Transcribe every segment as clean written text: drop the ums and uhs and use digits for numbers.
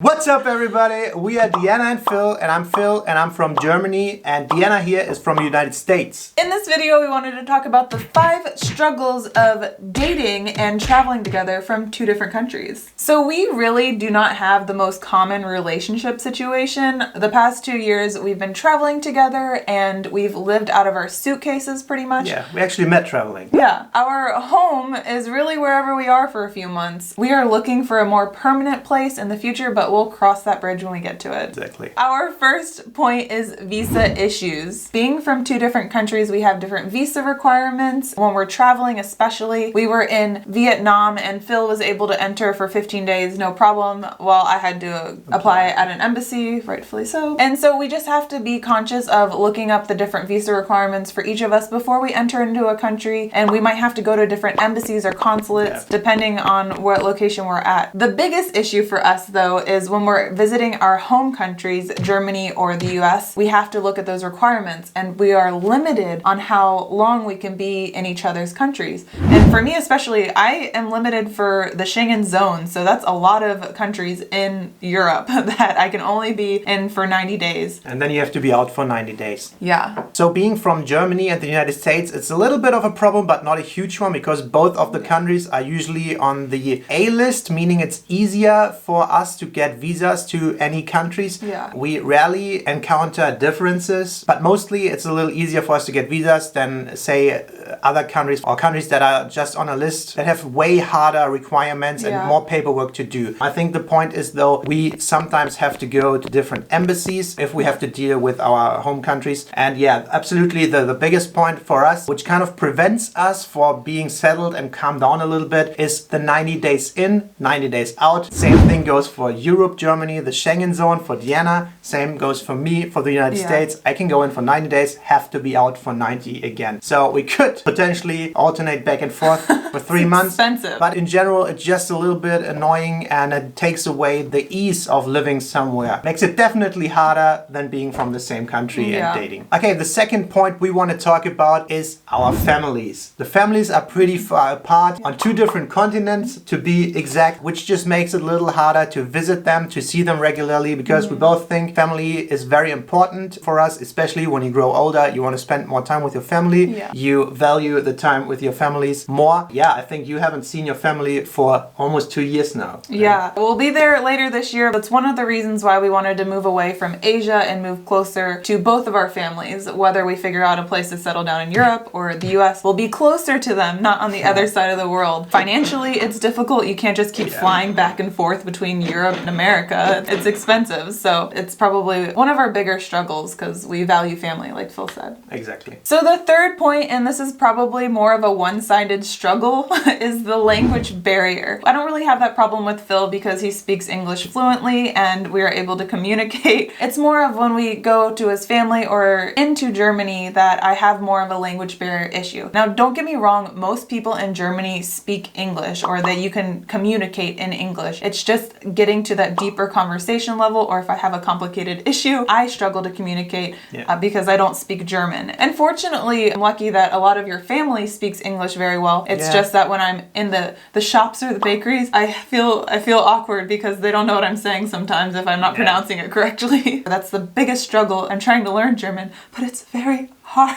What's up, everybody? We are Deanna and Phil, and I'm Phil, and I'm from Germany, and Deanna here is from the United States. In this video, we wanted to talk about the 5 struggles of dating and traveling together from 2 different countries. So we really do not have the most common relationship situation. The past 2 years, we've been traveling together, and we've lived out of our suitcases pretty much. Yeah, we actually met traveling. Yeah, our home is really wherever we are for a few months. We are looking for a more permanent place in the future, but we'll cross that bridge when we get to it. Exactly. Our first point is visa issues. Being from 2 different countries, we have different visa requirements. When we're traveling especially, we were in Vietnam and Phil was able to enter for 15 days, no problem, while I had to apply at an embassy, rightfully so. And so we just have to be conscious of looking up the different visa requirements for each of us before we enter into a country, and we might have to go to different embassies or consulates depending on what location we're at. The biggest issue for us though is when we're visiting our home countries, Germany or the US, we have to look at those requirements, and we are limited on how long we can be in each other's countries. And for me especially, I am limited for the Schengen zone, so that's a lot of countries in Europe that I can only be in for 90 days. And then you have to be out for 90 days. Yeah. So being from Germany and the United States, it's a little bit of a problem, but not a huge one, because both of the countries are usually on the A list, meaning it's easier for us to get visas to any countries. Yeah. We rarely encounter differences, but mostly it's a little easier for us to get visas than, say, other countries or countries that are just on a list that have way harder requirements and more paperwork to do. I think the point is, though, we sometimes have to go to different embassies if we have to deal with our home countries. And yeah, absolutely the biggest point for us, which kind of prevents us for being settled and calm down a little bit, is the 90 days in, 90 days out. Same thing goes for Europe, Germany, the Schengen zone for Deanna. Same goes for me for the United States. I can go in for 90 days, have to be out for 90 again. So we could potentially alternate back and forth for 3 months. Expensive. But in general, it's just a little bit annoying, and it takes away the ease of living somewhere. Makes it definitely harder than being from the same country and dating. Okay, the second point we want to talk about is our families. The families are pretty far apart on 2 different continents, to be exact, which just makes it a little harder to visit them, to see them regularly, because we both think family is very important for us, especially when you grow older. You want to spend more time with your family. You value the time with your families more. Yeah, I think you haven't seen your family for almost 2 years now. Yeah, we'll be there later this year. That's one of the reasons why we wanted to move away from Asia and move closer to both of our families. Whether we figure out a place to settle down in Europe or the US, we'll be closer to them, not on the other side of the world. Financially, it's difficult. You can't just keep flying back and forth between Europe and America. It's expensive, so it's probably one of our bigger struggles because we value family, like Phil said. Exactly. So the third point, and this is probably more of a one-sided struggle, is the language barrier. I don't really have that problem with Phil because he speaks English fluently and we are able to communicate. It's more of when we go to his family or into Germany that I have more of a language barrier issue. Now, don't get me wrong, most people in Germany speak English, or that you can communicate in English. It's just getting to that deeper conversation level, or if I have a complicated issue, I struggle to communicate because I don't speak German. And fortunately, I'm lucky that a lot of your family speaks English very well. It's just that when I'm in the shops or the bakeries, I feel awkward because they don't know what I'm saying sometimes if I'm not pronouncing it correctly. That's the biggest struggle. I'm trying to learn German, but it's very hard.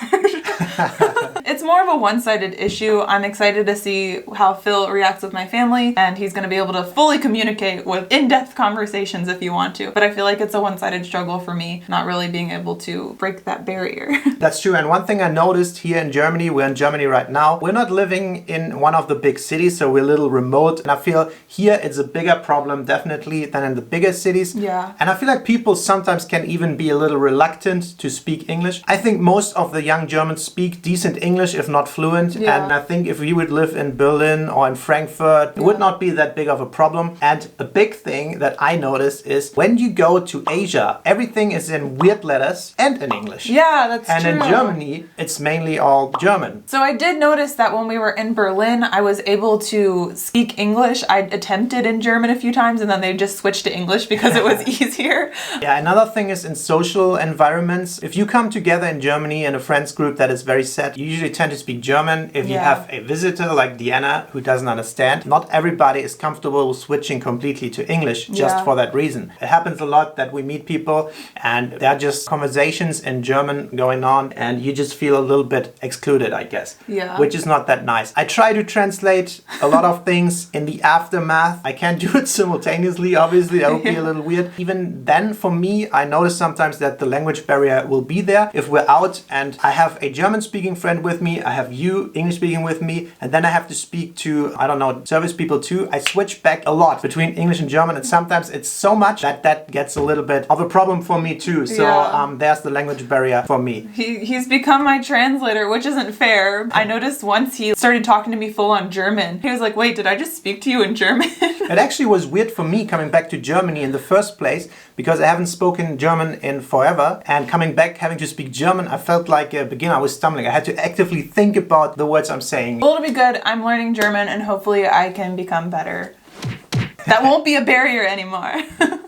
It's more of a one-sided issue. I'm excited to see how Phil reacts with my family, and he's going to be able to fully communicate with in-depth conversations if you want to. But I feel like it's a one-sided struggle for me, not really being able to break that barrier. That's true. And one thing I noticed here in Germany, we're in Germany right now, we're not living in one of the big cities, so we're a little remote. And I feel here it's a bigger problem definitely than in the bigger cities. Yeah. And I feel like people sometimes can even be a little reluctant to speak English. I think most of the young Germans speak decent English, if not fluent. And I think if we would live in Berlin or in Frankfurt, it would not be that big of a problem. And a big thing that I noticed is when you go to Asia, everything is in weird letters and in English. Yeah, that's true. And in Germany, it's mainly all German. So I did notice that when we were in Berlin, I was able to speak English. I attempted in German a few times, and then they just switched to English because it was easier. Yeah, another thing is in social environments. If you come together in Germany in a friends group that is very set. You usually tend to speak German. If you have a visitor like Deanna who doesn't understand, not everybody is comfortable switching completely to English just for that reason. It happens a lot that we meet people and there are just conversations in German going on and you just feel a little bit excluded, I guess. Yeah. Which is not that nice. I try to translate a lot of things in the aftermath. I can't do it simultaneously, obviously. That would be a little weird. Even then, for me, I notice sometimes that the language barrier will be there. If we're out and I have a German-speaking friend with me, I have you English-speaking with me, and then I have to speak to, I don't know, service people too, I switch back a lot between English and German, and sometimes it's so much that that gets a little bit of a problem for me too. So there's the language barrier for me. He's become my translator, which isn't fair. I noticed once he started talking to me full on German. He was like, wait, did I just speak to you in German? It actually was weird for me coming back to Germany in the first place because I haven't spoken German in forever, and coming back having to speak German, I felt like a beginner. I was stumbling. I had to actively think about the words I'm saying. Well, it'll be good. I'm learning German and hopefully I can become better. That won't be a barrier anymore.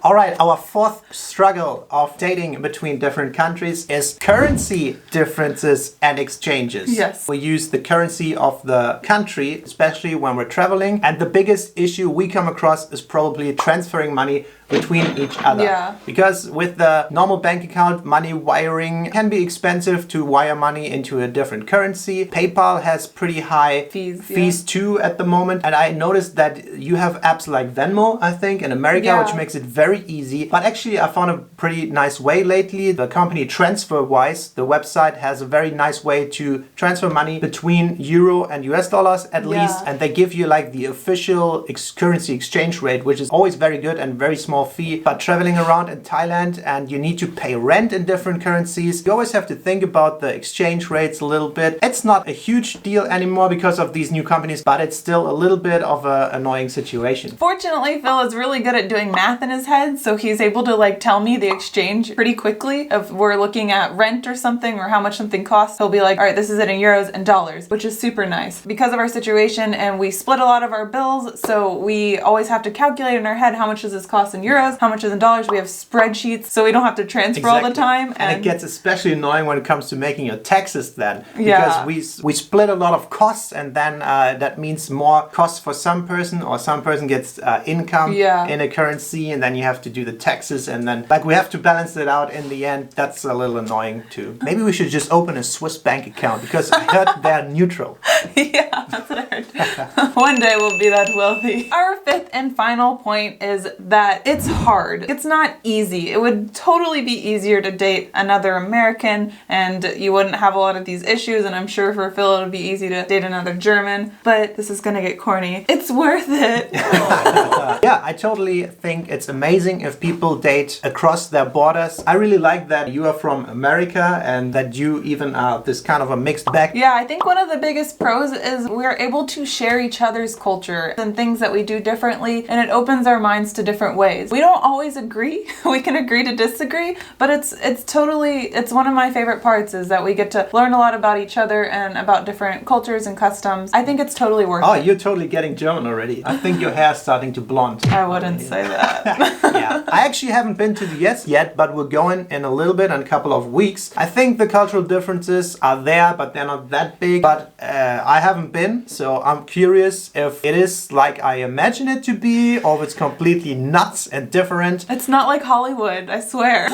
All right, our fourth struggle of dating between different countries is currency differences and exchanges. Yes. We use the currency of the country, especially when we're traveling. And the biggest issue we come across is probably transferring money between each other. Yeah. Because with the normal bank account, money wiring can be expensive to wire money into a different currency. PayPal has pretty high fees too at the moment. And I noticed that you have apps like Venmo, I think, in America, which makes it very easy. But actually, I found a pretty nice way lately. The company TransferWise, the website, has a very nice way to transfer money between euro and US dollars at least. And they give you like the official currency exchange rate, which is always very good and very small fee. But traveling around in Thailand and you need to pay rent in different currencies, you always have to think about the exchange rates a little bit. It's not a huge deal anymore because of these new companies, but it's still a little bit of an annoying situation. Fortunately, Phil is really good at doing math in his head, so he's able to like tell me the exchange pretty quickly. If we're looking at rent or something or how much something costs, he'll be like, all right, this is it in euros and dollars, which is super nice. Because of our situation and we split a lot of our bills, so we always have to calculate in our head how much does this cost in euros, how much is in dollars. We have spreadsheets, so we don't have to transfer all the time. And it gets especially annoying when it comes to making your taxes then. Because we split a lot of costs, and then that means more costs for some person, or some person gets income in a currency, and then you have to do the taxes, and then like we have to balance it out in the end. That's a little annoying too. Maybe we should just open a Swiss bank account because I heard they're neutral. Yeah, that's what I heard. One day we'll be that wealthy. Our fifth and final point is that it's hard. It's not easy. It would totally be easier to date another American and you wouldn't have a lot of these issues, and I'm sure for Phil it would be easy to date another German, but this is gonna get corny. It's worth it. Yeah, I totally think it's amazing if people date across their borders. I really like that you are from America and that you even are this kind of a mixed bag. Yeah, I think one of the biggest pros is we're able to share each other's culture and things that we do differently, and it opens our minds to different ways. We don't always agree. We can agree to disagree, but it's one of my favorite parts is that we get to learn a lot about each other and about different cultures and customs. I think it's totally worth it. Oh, you're totally getting German already. I think your hair's starting to blonde. I wouldn't say that. Yeah, I actually haven't been to the US yet, but we're going in a little bit, in a couple of weeks. I think the cultural differences are there, but they're not that big. But I haven't been, so I'm curious if it is like I imagine it to be, or if it's completely nuts and different. It's not like Hollywood, I swear.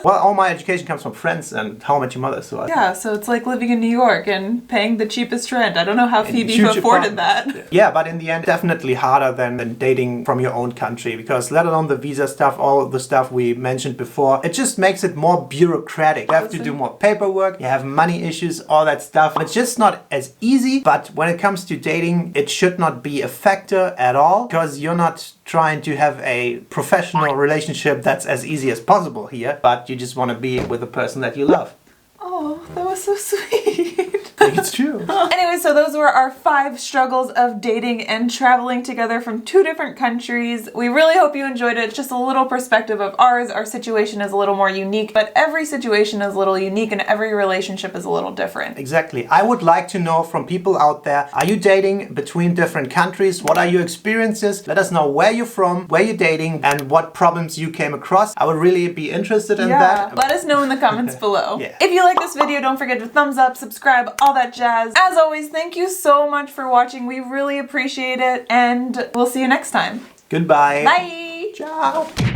Well, all my education comes from Friends and How I Met Your Mother, so yeah, so it's like living in New York and paying the cheapest rent. I don't know how Phoebe afforded that. Yeah, but in the end, definitely harder than dating from your own country, because let alone the visa stuff, all the stuff we mentioned before, it just makes it more bureaucratic. You have to do more paperwork, you have money issues, all that stuff. It's just not as easy, but when it comes to dating, it should not be a factor at all, because you're not trying to have a professional relationship that's as easy as possible here, but you just want to be with the person that you love. Oh, that was so sweet. You It's true. Anyway, so those were our 5 struggles of dating and traveling together from 2 different countries. We really hope you enjoyed it. It's just a little perspective of ours. Our situation is a little more unique, but every situation is a little unique and every relationship is a little different. Exactly. I would like to know from people out there, are you dating between different countries? What are your experiences? Let us know where you're from, where you're dating, and what problems you came across. I would really be interested in that. Let us know in the comments below. Yeah. If you like this video, don't forget to thumbs up, subscribe, all that jazz. As always, thank you so much for watching. We really appreciate it, and we'll see you next time. Goodbye. Bye. Ciao.